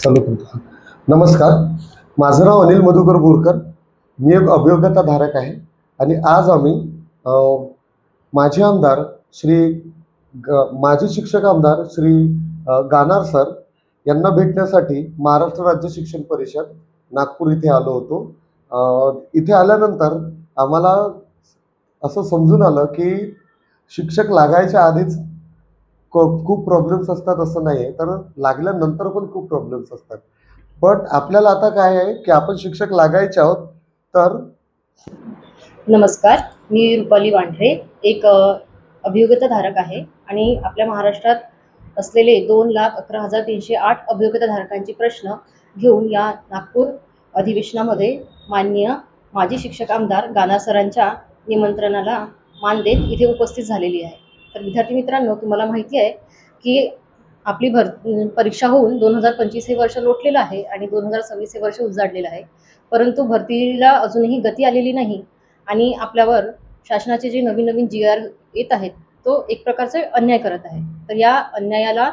चालू करतो. नमस्कार, माझं नाव अनिल मधुकर बोरकर. मी एक अभियोग्यता धारक आहे आणि आज आम्ही अ, माजी आमदार श्री माजी शिक्षक आमदार श्री गानार सर यांना भेटण्यासाठी महाराष्ट्र राज्य शिक्षण परिषद नागपूर इथे आलो होतो. इथे आल्यानंतर आम्हाला असं समजून आलं की शिक्षक लागायच्या आधीच खूप प्रॉब्लेम्स असतात असं नाही आहे, तर लागल्यानंतर पण खूप प्रॉब्लेम्स असतात. बट आपल्याला आता काय आहे की आपण शिक्षक लागायचे आहोत. तर नमस्कार, मी रुपाली वांढरे, एक अभियोग्यताधारक आहे आणि आपल्या महाराष्ट्रात असलेले 2,11,308 अभियोग्यताधारकांचे प्रश्न घेऊन या नागपूर अधिवेशनामध्ये माननीय माजी शिक्षक आमदार गाना सरांच्या निमंत्रणाला मान देत इथे उपस्थित झालेली आहे. तर विद्यार्थी मित्रांनो, तुम्हाला माहिती आहे की आपली परीक्षा होऊन 2025 हे वर्ष लोटलेलं आहे आणि 2026 हे वर्ष उजाडलेलं आहे, परंतु भरतीला अजूनही गती आलेली नाही आणि आपल्यावर शासनाचे जे नवीन नवीन GR येत आहेत तो एक प्रकारचा अन्याय करत आहे. तर या अन्यायाला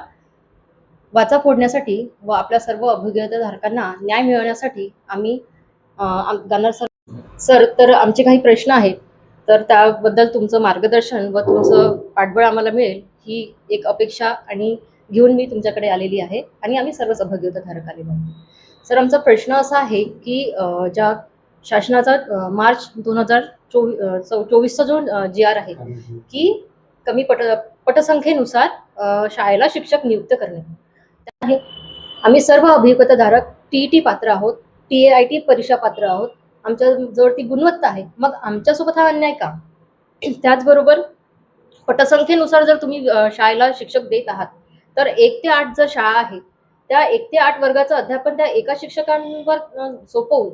वाचा फोडण्यासाठी व आपल्या सर्व अभियोग्यताधारकांना न्याय मिळवण्यासाठी आम्ही गाणार सर तर आमचे काही प्रश्न आहेत, तर त्याबद्दल तुमचं मार्गदर्शन व तुमचं पाठबळ आम्हाला मिळेल ही एक अपेक्षा आणि घेऊन मी तुमच्याकडे आलेली आहे आणि आम्ही सर्वच अभियोग्यताधारक आलेलो आहे. सर, आमचा प्रश्न असा आहे की ज्या शासनाचा मार्च 2024चा जो GR आहे की कमी पटसंख्येनुसार शाळेला शिक्षक नियुक्त करणे आहे. आम्ही सर्व अभियोग्यताधारक TET पात्र आहोत, TAIT परीक्षा पात्र आहोत, आमच्या जवळ ती गुणवत्ता आहे, मग आमच्यासोबत हा अन्याय का? त्याचबरोबर पटसंख्येनुसार जर तुम्ही शाळेला शिक्षक देत आहात तर 1 ते 8 जर शाळा आहे त्या 1 ते 8 वर्गाचं अध्यापन त्या एका शिक्षकांवर सोपवून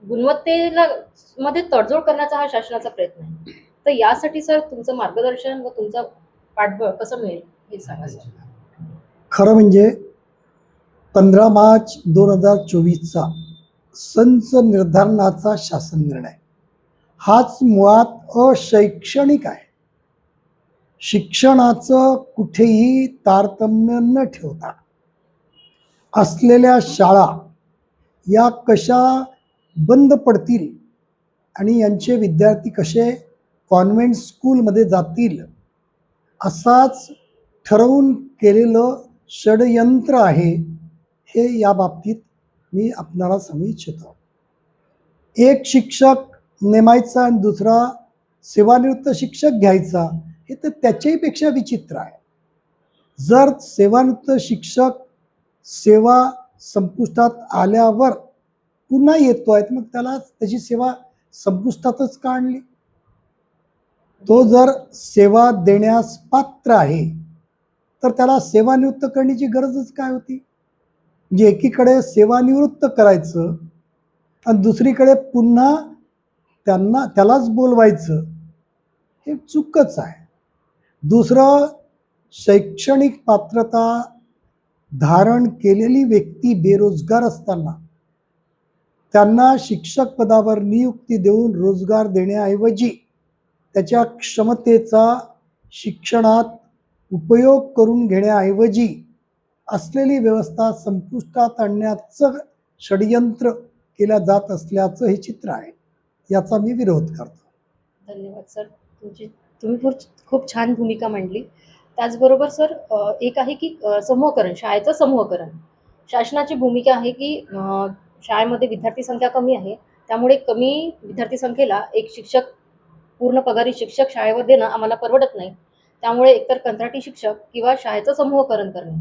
गुणवत्तेला मध्ये तडजोड करण्याचा हा शासनाचा प्रयत्न आहे. तर यासाठी सर तुमचं मार्गदर्शन व तुमचा पाठबळ कसं मिळेल हे सांगा सर. खरं म्हणजे 15 मार्च 2024चा संच निर्धारणाचा शासन निर्णय हाच मुळात अशैक्षणिक आहे. शिक्षणाचं कुठेही तारतम्य न ठेवता असलेल्या शाळा या कशा बंद पडतील आणि यांचे विद्यार्थी कसे कॉन्व्हेंट स्कूलमध्ये जातील असाच ठरवून केलेलं षडयंत्र आहे हे या बाबतीत मी आपणाला सांगू इच्छितो. एक शिक्षक नेमायचा आणि दुसरा सेवानिवृत्त शिक्षक घ्यायचा हे तर त्याच्याहीपेक्षा विचित्र आहे. जर सेवानिवृत्त शिक्षक सेवा संपुष्टात आल्यावर पुन्हा येतोय मग त्याला त्याची सेवा संपुष्टातच का आणली? तो जर सेवा देण्यास पात्र आहे तर त्याला सेवानिवृत्त करण्याची गरजच काय होती? म्हणजे एकीकडे सेवानिवृत्त करायचं आणि दुसरीकडे पुन्हा त्यालाच बोलवायचं हे चूकच आहे. दुसरं, शैक्षणिक पात्रता धारण केलेली व्यक्ती बेरोजगार असताना त्यांना शिक्षक पदावर नियुक्ती देऊन रोजगार देण्याऐवजी त्याच्या क्षमतेचा शिक्षणात उपयोग करून घेण्याऐवजी असलेली व्यवस्था संपुष्टात आणण्याचं षडयंत्र केल्या जात असल्याचं हे चित्र आहे. याचा मी विरोध करतो. धन्यवाद सर, तुम्ही खूप छान भूमिका मांडली. त्याचबरोबर सर एक आहे की समूहकरण, शाळेचं समूहकरण. शासनाची भूमिका आहे की शाळेमध्ये विद्यार्थी संख्या कमी आहे, त्यामुळे कमी विद्यार्थी संख्येला एक शिक्षक पूर्ण पगारी शिक्षक शाळेवर देणं आम्हाला परवडत नाही. त्यामुळे एकतर कंत्राटी शिक्षक किंवा शाळेचं समूहकरण करणे.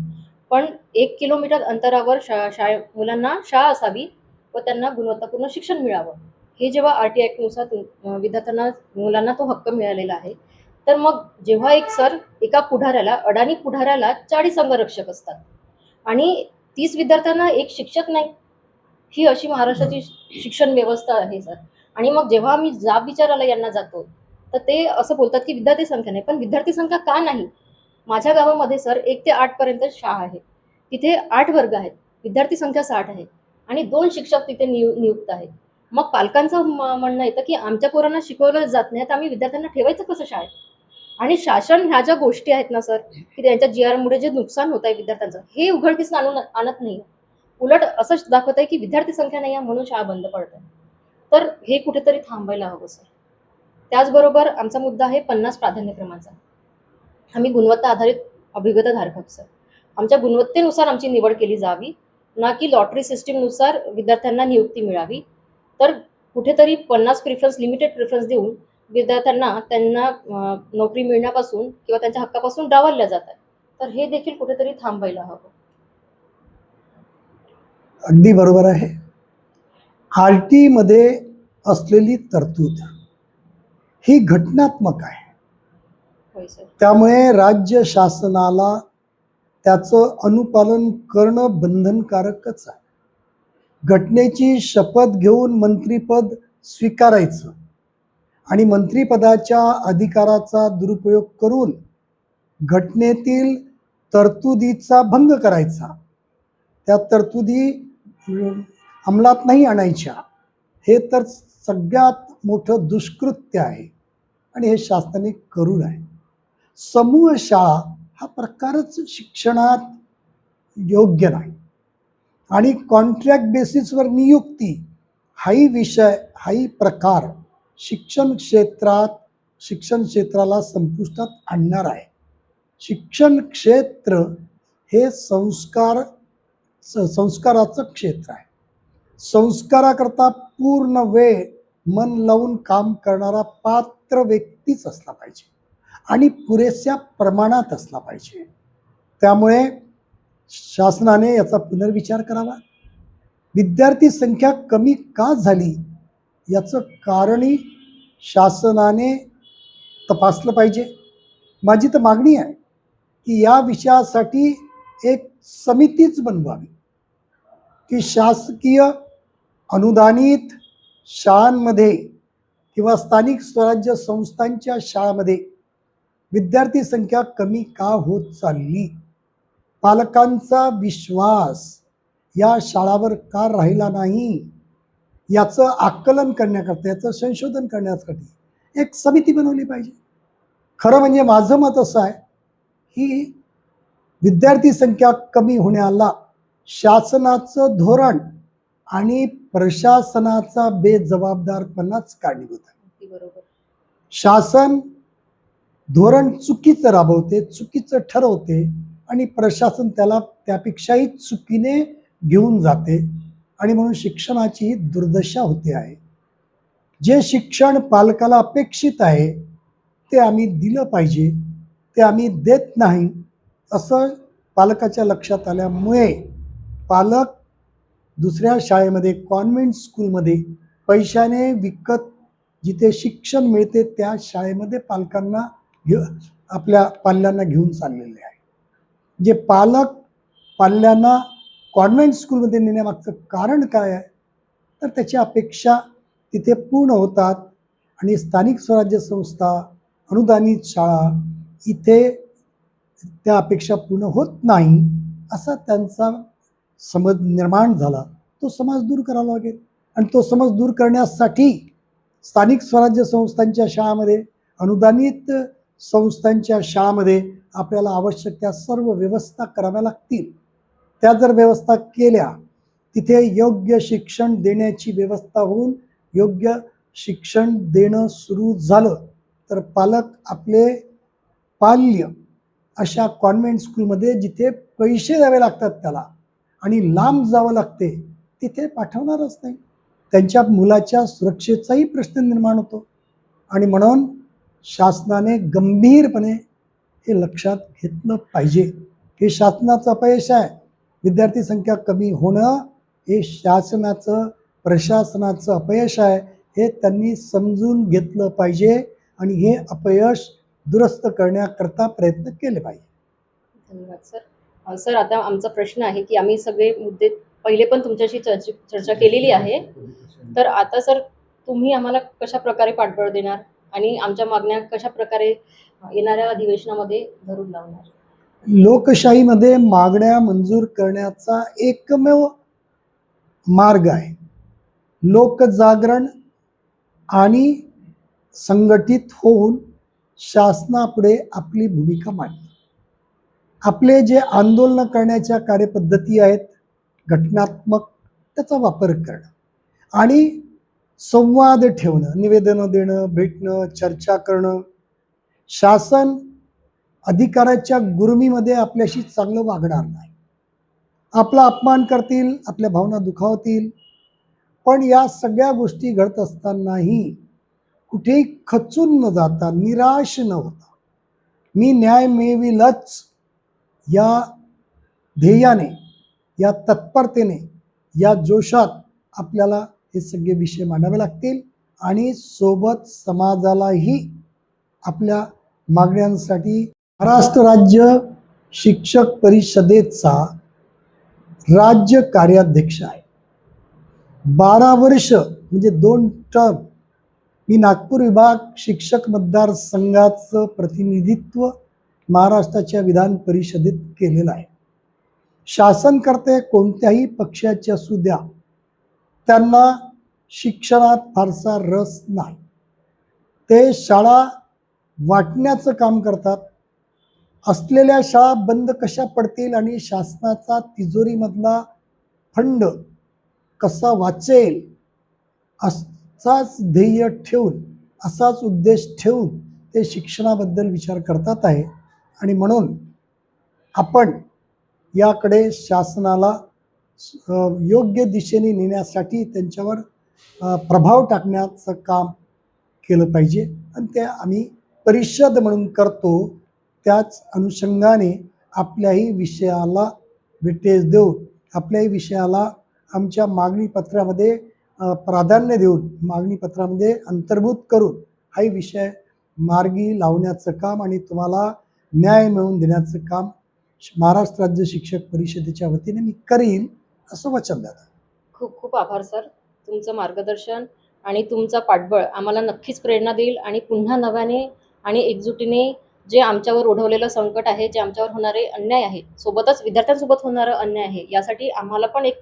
पण 1 किलोमीटर अंतरावर मुलांना शाळा असावी व त्यांना गुणवत्तापूर्ण शिक्षण मिळावं. हे जेव्हा RT ॲक्टनुसार विद्यार्थ्यांना मुलांना तो हक्क मिळालेला आहे, तर मग जेव्हा एका पुढाऱ्याला, अडाणी पुढाऱ्याला 40 अंगरक्षक असतात आणि 30 विद्यार्थ्यांना एक शिक्षक नाही, ही अशी महाराष्ट्राची शिक्षण व्यवस्था आहे सर. आणि मग जेव्हा आम्ही जाब विचारायला यांना जातो तर ते असं बोलतात की विद्यार्थी संख्या नाही. पण विद्यार्थी संख्या का नाही? माझ्या गावामध्ये सर 1 ते 8 पर्यंत शाळा आहे, तिथे 8 वर्ग आहेत, विद्यार्थी संख्या 60 आहे आणि 2 शिक्षक तिथे नियुक्त आहेत. मग पालकांचं म्हणणं येतं की आमच्या पोरांना शिकवलं जात नाही तर आम्ही विद्यार्थ्यांना ठेवायचं कसं शाळेत? आणि शासन ह्या ज्या गोष्टी आहेत ना सर की त्यांच्या GR मुळे जे नुकसान होत आहे विद्यार्थ्यांचं हे उघडकीस आणत नाही. उलट असंच दाखवत आहे की विद्यार्थी संख्या नाही आहे म्हणून शाळा बंद पडत आहे. तर हे कुठेतरी थांबायला हवं सर. त्याचबरोबर आमचा मुद्दा आहे 50 प्राधान्यक्रमाचा. आम्ही गुणवत्ता आधारित अभियोग्यताधारक आहोत सर. आमच्या गुणवत्तेनुसार आमची निवड केली जावी, ना की लॉटरी सिस्टीमनुसार विद्यार्थ्यांना नियुक्ती मिळावी. तर कुठेतरी 50 प्रिफरन्स, लिमिटेड प्रिफरन्स देऊन विद्यार्थ्यांना त्यांना नोकरी मिळण्यापासून किंवा त्यांच्या हक्कापासून डावलल्या जात आहे. तर हे देखील कुठेतरी थांबायला हवं. अगदी बरोबर आहे. RT मध्ये असलेली तरतूद ही घटनात्मक आहे. होय सर. त्यामुळे राज्य शासनाला त्याचं अनुपालन करणं बंधनकारकच आहे. घटनेची शपथ घेऊन मंत्रिपद स्वीकारायचं आणि मंत्रिपदाच्या अधिकाराचा दुरुपयोग करून घटनेतील तरतुदीचा भंग करायचा, त्या तरतुदी अंमलात नाही आणायच्या, हे तर सगळ्यात मोठं दुष्कृत्य आहे आणि हे शासनाने करू नये. समूह शाळा हा प्रकारच शिक्षणात योग्य नाही आणि कॉन्ट्रॅक्ट बेसिसवर नियुक्ती हाही विषय, हाही प्रकार शिक्षण क्षेत्राला संपुष्टात आणणार आहे. शिक्षण क्षेत्र हे संस्काराचं क्षेत्र आहे. संस्काराकरता पूर्ण वेळ मन लावून काम करणारा पात्र व्यक्तीच असला पाहिजे आणि पुरेशा प्रमाणात असला पाहिजे. त्यामुळे शासनाने याचा पुनर्विचार करावा. विद्यार्थी संख्या कमी का झाली याचं कारणही शासनाने तपासलं पाहिजे. माझी तर मागणी आहे की या विषयासाठी एक समितीच बनवावी की शासकीय अनुदानित शाळांमध्ये किंवा स्थानिक स्वराज्य संस्थांच्या शाळांमध्ये विद्यार्थी संख्या कमी का होत चालली, पालकांचा विश्वास या शाळावर का राहिला नाही, याचं आकलन करण्याकरता, याचं संशोधन करण्यासाठी एक समिती बनवली पाहिजे. खरं म्हणजे माझं मत असं आहे की विद्यार्थी संख्या कमी होण्याला शासनाचं धोरण आणि प्रशासनाचा बेजबाबदारपणाच कारणीभूत आहे. बरोबर. शासन धोरण चुकीचं राबवते, चुकीचं ठरवते आणि प्रशासन त्याला त्यापेक्षाही चुकीने घेऊन जाते आणि म्हणून शिक्षणाची ही दुर्दशा होते आहे. जे शिक्षण पालकाला अपेक्षित आहे ते आम्ही दिलं पाहिजे, ते आम्ही देत नाही असं पालकाच्या लक्षात आल्यामुळे पालक दुसऱ्या शाळेमध्ये, कॉन्व्हेंट स्कूलमध्ये पैशाने विकत जिथे शिक्षण मिळते त्या शाळेमध्ये पालकांना आपल्या पाल्यांना घेऊन चाललेले आहे. जे पालक पाल्यांना कॉन्व्हेंट स्कूलमध्ये नेण्यामागचं कारण काय आहे, तर त्याची अपेक्षा तिथे पूर्ण होतात आणि स्थानिक स्वराज्य संस्था, अनुदानित शाळा इथे त्या अपेक्षा पूर्ण होत नाही असा त्यांचा समज निर्माण झाला. तो समज दूर करावा लागेल आणि तो समज दूर करण्यासाठी स्थानिक स्वराज्य संस्थांच्या शाळामध्ये, अनुदानित संस्थांच्या शाळामध्ये आपल्याला आवश्यक त्या सर्व व्यवस्था कराव्या लागतील. त्या जर व्यवस्था केल्या, तिथे योग्य शिक्षण देण्याची व्यवस्था होऊन योग्य शिक्षण देणं सुरू झालं तर पालक आपले पाल्य अशा कॉन्व्हेंट स्कूलमध्ये जिथे पैसे द्यावे लागतात त्याला आणि लांब जावं लागते तिथे पाठवणारच नाही. त्यांच्या मुलाच्या सुरक्षेचाही प्रश्न निर्माण होतो आणि म्हणून शासनाने गंभीरपणे हे लक्षात घेतलं पाहिजे. हे शासनाचं अपयश आहे. विद्यार्थी संख्या कमी होणं हे शासनाचं, प्रशासनाचं अपयश आहे. हे त्यांनी समजून घेतलं पाहिजे आणि हे अपयश दुरुस्त करण्याकरता प्रयत्न केले पाहिजे. धन्यवाद सर. सर, आता आमचा प्रश्न आहे की आम्ही सगळे मुद्दे पहिले पण तुमच्याशी चर्चा केलेली आहे. तर आता सर तुम्ही आम्हाला कशा प्रकारे पाठबळ देणार आणि आमच्या मागण्या कशा प्रकारे येणाऱ्या अधिवेशनामध्ये धरून लावणार? लोकशाहीमध्ये मागण्या मंजूर करण्याचा एकमेव मार्ग आहे लोकजागरण आणि संघटित होऊन शासनापुढे आपली भूमिका मांडणे. आपले जे आंदोलन करण्याच्या कार्यपद्धती आहेत, घटनात्मक त्याचा वापर करणं आणि संवाद ठेवणं, निवेदनं देणं, भेटणं, चर्चा करणं. शासन अधिकाराच्या गुरमीमध्ये आपल्याशी चांगलं वागणार नाही, आपला अपमान करतील, आपल्या भावना दुखावतील. पण या सगळ्या गोष्टी घडत असतानाही कुठेही खचून न जाता, निराश न होता, मी न्याय मिळविलच या ध्येयाने, या तत्परतेने, या जोशात आपल्याला हे सगळे विषय मांडावे लागतील आणि सोबत समाजालाही आपल्या मागण्यांसाठी महाराष्ट्र राज्य शिक्षक परिषदेचा राज्य कार्याध्यक्ष आहे. 12 वर्ष म्हणजे 2 टर्म मी नागपूर विभाग शिक्षक मतदारसंघाचं प्रतिनिधित्व महाराष्ट्राच्या विधान परिषदेत केलेलं आहे. शासनकर्ते कोणत्याही पक्षाचे असू द्या, त्यांना शिक्षणात फारसा रस नाही. ते शाळा वाटण्याचं काम करतात. असलेल्या शाळा बंद कशा पडतील आणि शासनाचा तिजोरीमधला फंड कसा वाचेल असाच ध्येय ठेवून, असाच उद्देश ठेवून ते शिक्षणाबद्दल विचार करतात आहे. आणि म्हणून आपण याकडे शासनाला योग्य दिशेने नेण्यासाठी त्यांच्यावर प्रभाव टाकण्याचं काम केलं पाहिजे आणि ते आम्ही परिषद म्हणून करतो. त्याच अनुषंगाने आपल्याही विषयाला वेटेज देऊन, आपल्याही विषयाला आमच्या मागणीपत्रामध्ये प्राधान्य देऊन, मागणीपत्रामध्ये अंतर्भूत करून हाही विषय मार्गी लावण्याचं काम आणि तुम्हाला न्याय मिळवून देण्याचं काम महाराष्ट्र राज्य शिक्षक परिषदेच्या वतीने मी करीन असं वचन द्या. खूप खूप आभार सर. तुमचं मार्गदर्शन आणि तुमचा पाठबळ आम्हाला नक्कीच प्रेरणा देईल आणि पुन्हा नव्याने आणि एकजुटीने जे आमच्यावर ओढवलेलं संकट आहे, जे आमच्यावर होणारे अन्याय आहे, सोबतच विद्यार्थ्यांसोबत होणारं अन्याय आहे, यासाठी आम्हाला पण एक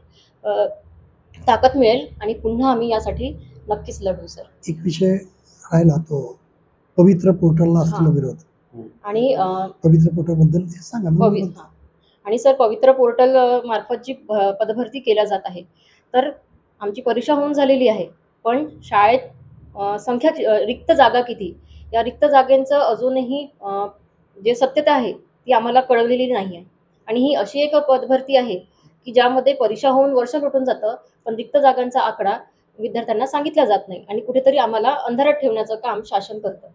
ताकद मिळेल आणि पुन्हा आम्ही यासाठी नक्कीच लढू सर. एक विषय राहिला तो पवित्र पोर्टलला असलेला विरोध आणि पवित्र पोर्टलबद्दल सांगा. आणि सर, पवित्र पोर्टल मार्फत जी पदभरती केल्या जात आहे, तर आमची परीक्षा होऊन झालेली आहे, पण शाळेत संख्या रिक्त जागा किती, या रिक्त जागांचं अजूनही जे सत्यता आहे ती आम्हाला कळवलेली नाही आहे. आणि ही अशी एक पदभरती आहे की ज्यामध्ये परीक्षा होऊन वर्ष लोटून जातं, पण रिक्त जागांचा आकडा विद्यार्थ्यांना सांगितला जात नाही आणि कुठेतरी आम्हाला अंधारात ठेवण्याचं काम शासन करतं.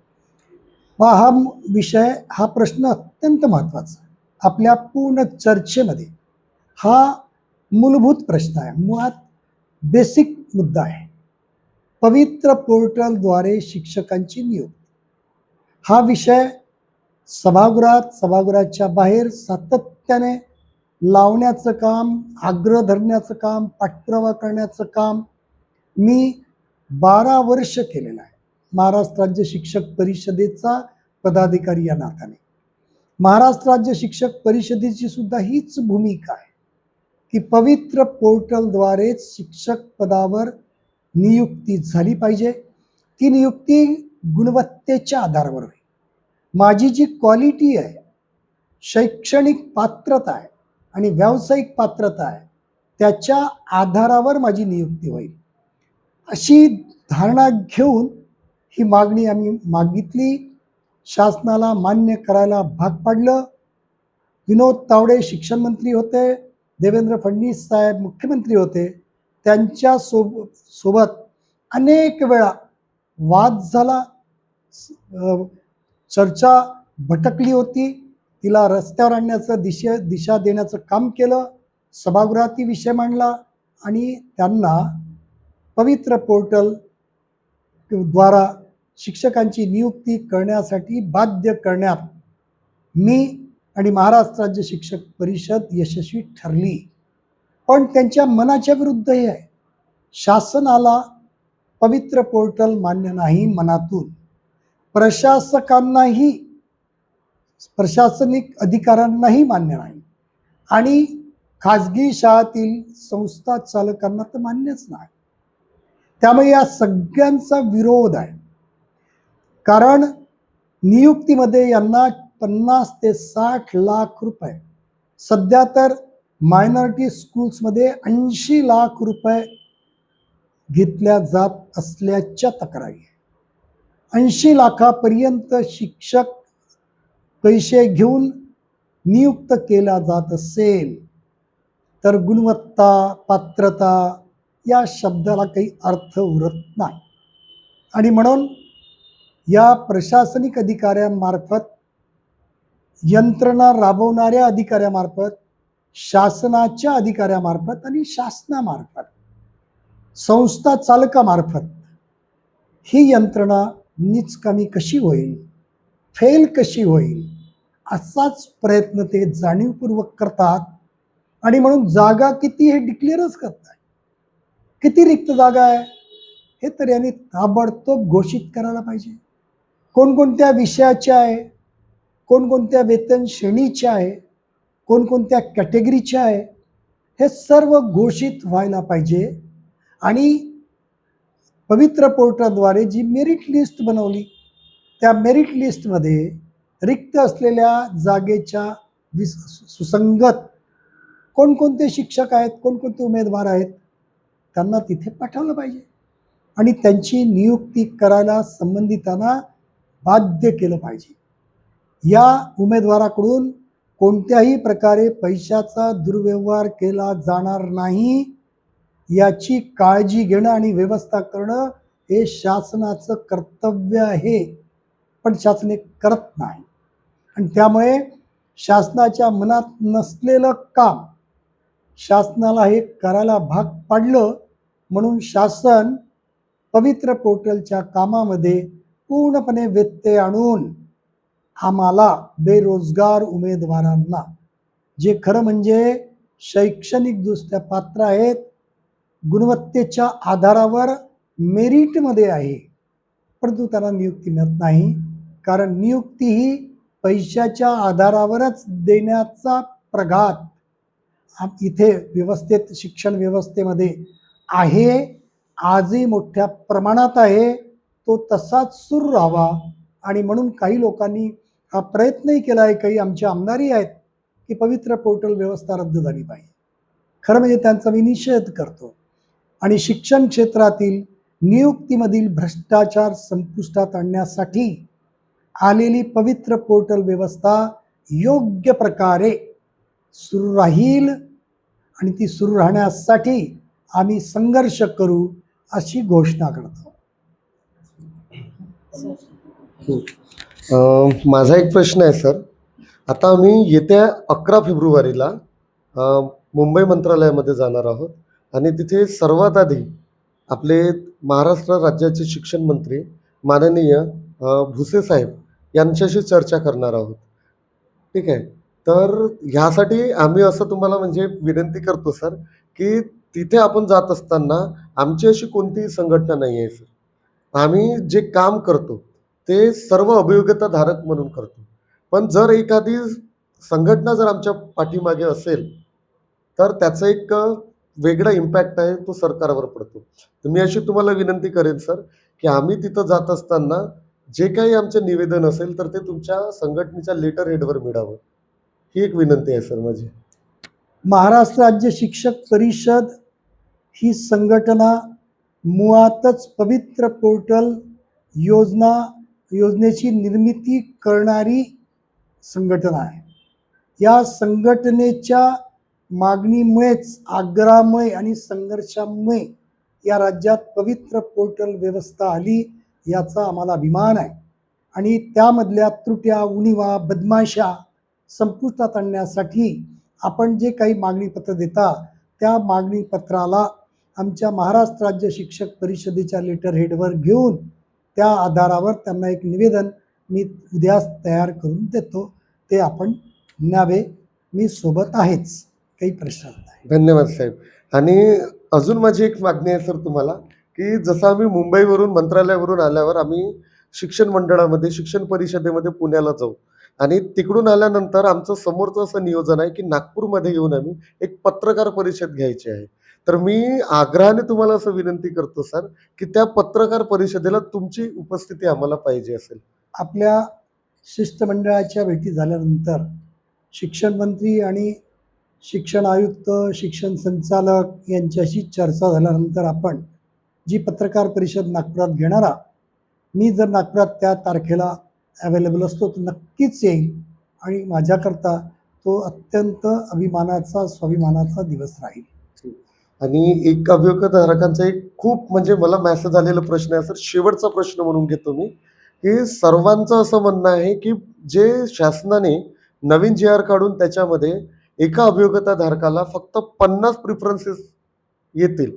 हा विषय, हा प्रश्न अत्यंत महत्त्वाचा आहे. आपल्या पूर्ण चर्चेमध्ये हा मूलभूत प्रश्न आहे, मुळात बेसिक मुद्दा आहे. पवित्र पोर्टलद्वारे शिक्षकांची नियुक्ती हा विषय सभागृहात, सभागृहाच्या बाहेर सातत्याने लावण्याचं काम, आग्रह धरण्याचं काम, पाठपुरावा करण्याचं काम मी 12 वर्ष केलेलं आहे. महाराष्ट्र राज्य शिक्षक परिषदेचा पदाधिकारी या नात्याने महाराष्ट्र राज्य शिक्षक परिषदेची सुद्धा हीच भूमिका आहे की पवित्र पोर्टलद्वारेच शिक्षक पदावर नियुक्ती झाली पाहिजे. ती नियुक्ती गुणवत्तेच्या आधारावर होईल. माझी जी क्वालिटी आहे, शैक्षणिक पात्रता आहे आणि व्यावसायिक पात्रता आहे, त्याच्या आधारावर माझी नियुक्ती होईल अशी धारणा घेऊन ही मागणी आम्ही मागितली. शासनाला मान्य करायला भाग पाडलं. विनोद तावडे शिक्षण मंत्री होते, देवेंद्र फडणवीस साहेब मुख्यमंत्री होते. त्यांच्या सोबत अनेक वेळा वाद झाला, चर्चा भटकली होती. तिला रस्त्यावर आणण्याचं दिशा देण्याचं काम केलं. सभागृहात विषय मांडला आणि त्यांना पवित्र पोर्टल द्वारा शिक्षकांची नियुक्ती करण्यासाठी बाध्य करण्यात मी आणि महाराष्ट्र राज्य शिक्षक परिषद यशस्वी ठरली. पण त्यांच्या मनाच्या विरुद्ध हे आहे. शासनाला पवित्र पोर्टल मान्य नाही मनातून, प्रशासकांनाही, प्रशासनिक अधिकाऱ्यांनाही मान्य नाही आणि खाजगी शाळातील संस्था चालकांना तर मान्यच नाही. त्यामुळे या सगळ्यांचा विरोध आहे. कारण नियुक्तीमध्ये यांना 50 ते 60 लाख रुपये, सध्या तर मायनॉरिटी स्कूल्समध्ये 80 लाख रुपये घेतल्या जात असल्याच्या तक्रारी आहे. 80 लाखापर्यंत शिक्षक पैसे घेऊन नियुक्त केला जात असेल तर गुणवत्ता, पात्रता या शब्दाला काही अर्थ उरत नाही. आणि म्हणून या प्रशासनिक अधिकाऱ्यांमार्फत, यंत्रणा राबवणाऱ्या अधिकाऱ्यामार्फत, शासनाच्या अधिकाऱ्यामार्फत आणि शासनामार्फत, संस्था चालकामार्फत ही यंत्रणा नीचकामी कशी होईल, फेल कशी होईल, असाच प्रयत्न ते जाणीवपूर्वक करतात. आणि म्हणून जागा किती हे डिक्लेअरच करत नाही. किती रिक्त जागा आहे हे तर यांनी ताबडतोब घोषित करायला पाहिजे. कोणकोणत्या विषयाच्या आहे, कोणकोणत्या वेतन श्रेणीच्या आहे, कोणकोणत्या कॅटेगरीच्या आहे, हे सर्व घोषित व्हायला पाहिजे. आणि पवित्र पोर्टलद्वारे जी मेरिट लिस्ट बनवली त्या मेरिट लिस्टमध्ये रिक्त असलेल्या जागेच्या सुसंगत कोणकोणते शिक्षक आहेत, कोणकोणते उमेदवार आहेत त्यांना तिथे पाठवलं पाहिजे आणि त्यांची नियुक्ती करायला संबंधितांना बाध्य केलं पाहिजे. या उमेदवाराकडून कोणत्याही प्रकारे पैशाचा दुर्व्यवहार केला जाणार नाही याची काळजी घेणं आणि व्यवस्था करणं हे शासनाचं कर्तव्य आहे. पण शासन हे करत नाही आणि त्यामुळे शासनाच्या मनात नसलेलं काम शासनाला हे करायला भाग पाडलं. म्हणून शासन पवित्र पोर्टलच्या कामामध्ये पूर्णपणे व्यत्यय आणून आम्हाला बेरोजगार उमेदवारांना, जे खरं म्हणजे शैक्षणिकदृष्ट्या पात्र आहेत, गुणवत्तेच्या आधारावर मेरिटमध्ये आहे, परंतु त्यांना नियुक्ती मिळत नाही. कारण नियुक्ती ही पैशाच्या आधारावरच देण्याचा प्रघात इथे व्यवस्थेत, शिक्षण व्यवस्थेमध्ये आहे, आजही मोठ्या प्रमाणात आहे. तो तसाच सुरू राहावा. आणि म्हणून काही लोकांनी हा प्रयत्नही केला आहे, काही आमचे आमदारही आहेत की पवित्र पोर्टल व्यवस्था रद्द झाली पाहिजे. खरं म्हणजे त्यांचा मी निषेध करतो. आणि शिक्षण क्षेत्रातील नियुक्तीमधील भ्रष्टाचार संपुष्टात आणण्यासाठी आलेली पवित्र पोर्टल व्यवस्था योग्य प्रकारे सुरू राहील आणि ती सुरू राहण्यासाठी आम्ही संघर्ष करू अशी घोषणा करतो. माझा एक प्रश्न आहे सर. आता आम्ही येत्या 11 फेब्रुवारीला मुंबई मंत्रालयामध्ये जाणार आहोत आणि तिथे सर्वात आधी आपले महाराष्ट्र राज्याचे शिक्षण मंत्री माननीय भुसे साहेब यांच्याशी चर्चा करणार आहोत. ठीक आहे. तर ह्यासाठी आम्ही असं तुम्हाला म्हणजे विनंती करतो सर की तिथे आपण जात असताना आमची अशी कोणतीही संघटना नाही आहे सर. आम्ही जे काम करतो ते सर्व अभियोग्यताधारक म्हणून करतो. पण जर एखादी संघटना जर आमच्या पाठीमागे असेल तर त्याचा एक वेगळा इम्पॅक्ट आहे, तो सरकारवर पडतो. तर मी अशी तुम्हाला विनंती करेन सर की आम्ही तिथं जात असताना जे काही आमचं निवेदन असेल तर ते तुमच्या संघटनेच्या लेटर हेडवर मिळावं, ही एक विनंती आहे सर माझी. महाराष्ट्र राज्य शिक्षक परिषद ही संघटना मुळातच पवित्र पोर्टल योजनेची निर्मिती करणारी संघटना आहे. या संघटनेच्या मागणीमुळेच, आग्रहामुळे आणि संघर्षामुळे या राज्यात पवित्र पोर्टल व्यवस्था आली, याचा आम्हाला अभिमान आहे. आणि त्यामधल्या त्रुट्या, उणिवा, बदमाशा संपुष्टात आणण्यासाठी आपण जे काही मागणीपत्र देता त्या मागणीपत्राला आमच्या महाराष्ट्र राज्य शिक्षक परिषदेच्या लेटर हेडवर घेऊन त्या आधारावर त्यांना एक निवेदन मी उद्याच तयार करून देतो. ते आपण न्यावे. मी सोबत आहेच, काही प्रश्न नाही. धन्यवाद साहेब. आणि अजून माझी एक मागणी आहे सर तुम्हाला की जसं आम्ही मुंबईवरून मंत्रालयावरून आल्यावर आम्ही शिक्षण मंडळामध्ये, शिक्षण परिषदेमध्ये पुण्याला जाऊ आणि तिकडून आल्यानंतर आमचं समोरचं असं नियोजन आहे की नागपूरमध्ये येऊन आम्ही एक पत्रकार परिषद घ्यायची आहे. तर मी आग्रहाने तुम्हाला असं विनंती करतो सर की त्या पत्रकार परिषदेला तुमची उपस्थिती आम्हाला पाहिजे असेल. आपल्या शिष्टमंडळाच्या भेटी झाल्यानंतर शिक्षण मंत्री आणि शिक्षण आयुक्त, शिक्षण संचालक यांच्याशी चर्चा झाल्यानंतर आपण जी पत्रकार परिषद नागपुरात घेणार आहोत, मी जर नागपुरात त्या तारखेला अवेलेबल असतो तर नक्कीच येईल आणि माझ्याकरता तो अत्यंत अभिमानाचा स्वाभिमानाचा दिवस राहील. आणि एक अभियोगधारकांचा एक खूप म्हणजे मला मेसेज आलेला प्रश्न आहे सर, शेवटचा प्रश्न म्हणून घेतो मी, की सर्वांचं असं म्हणणं आहे की जे शासनाने नवीन जी आर काढून त्याच्यामध्ये एका अभियोगताधारकाला फक्त 50 प्रिफरन्सेस येतील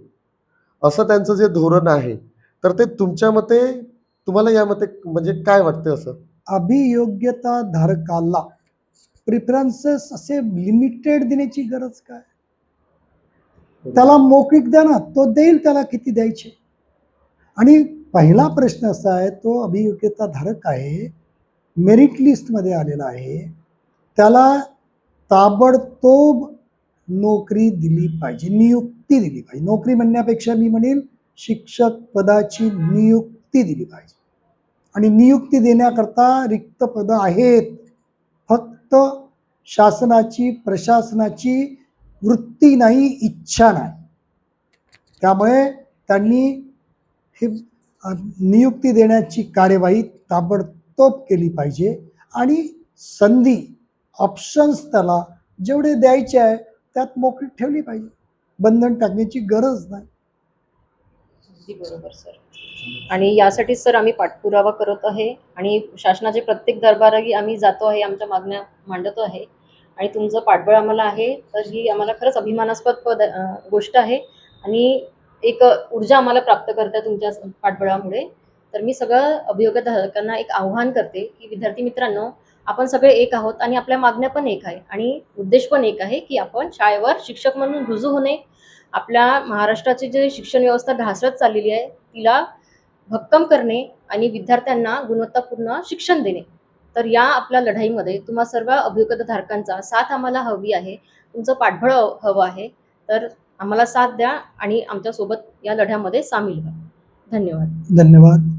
असं त्यांचं जे धोरण आहे, तर ते तुमच्या मते, तुम्हाला या मते म्हणजे काय वाटतं असं? अभियोग्यता धारकाला प्रिफरन्सेस असे लिमिटेड देण्याची गरज काय? त्याला मोकळीक द्या ना, तो देईल त्याला किती द्यायचे. आणि पहिला प्रश्न असा आहे, तो अभियोग्यता धारक आहे, मेरिट लिस्टमध्ये आलेला आहे, त्याला ताबडतोब नोकरी दिली पाहिजे, नियुक्ती दिली पाहिजे. नोकरी म्हणण्यापेक्षा मी म्हणेल शिक्षक पदाची नियुक्ती दिली पाहिजे. आणि नियुक्ती देण्याकरता रिक्त पदं आहेत, फक्त शासनाची प्रशासनाची वृत्ती नाही, इच्छा नाही. त्यामुळे त्यांनी हे नियुक्ती देण्याची कार्यवाही ताबडतोब केली पाहिजे आणि संधी, ऑप्शन्स त्याला जेवढे द्यायचे आहे त्यात मोकळी ठेवली पाहिजे. बंधन टाकण्याची गरज नाही. अगदी बरोबर सर. आणि यासाठी सर आम्ही पाठपुरावा करत आहे आणि शासनाचे प्रत्येक दरबारही आम्ही जातो आहे, आमच्या मागण्या मांडतो आहे आणि तुमचं पाठबळ आम्हाला आहे, तर ही आम्हाला खरंच अभिमानास्पद गोष्ट आहे आणि एक ऊर्जा आम्हाला प्राप्त करते तुमच्या पाठबळामुळे. तर मी सगळं अभियोगधारकांना एक आव्हान करते की विद्यार्थी मित्रांनो, आपण सगळे एक आहोत आणि आपल्या मागण्या पण एक आहे आणि उद्देश पण एक आहे की आपण शाळेवर शिक्षक म्हणून रुजू होणे, आपल्या महाराष्ट्राची जी शिक्षण व्यवस्था ढासळत चाललेली आहे तिला भक्कम करणे आणि विद्यार्थ्यांना गुणवत्तापूर्ण शिक्षण देणे. तर या आपल्या लढाईमध्ये तुम्हा सर्व अभियोगधारकांचा साथ आम्हाला हवी आहे, तुमचं पाठबळ हवं आहे. तर आम्हाला साथ द्या आणि आमच्यासोबत या लढ्यामध्ये सामील व्हा. धन्यवाद. धन्यवाद.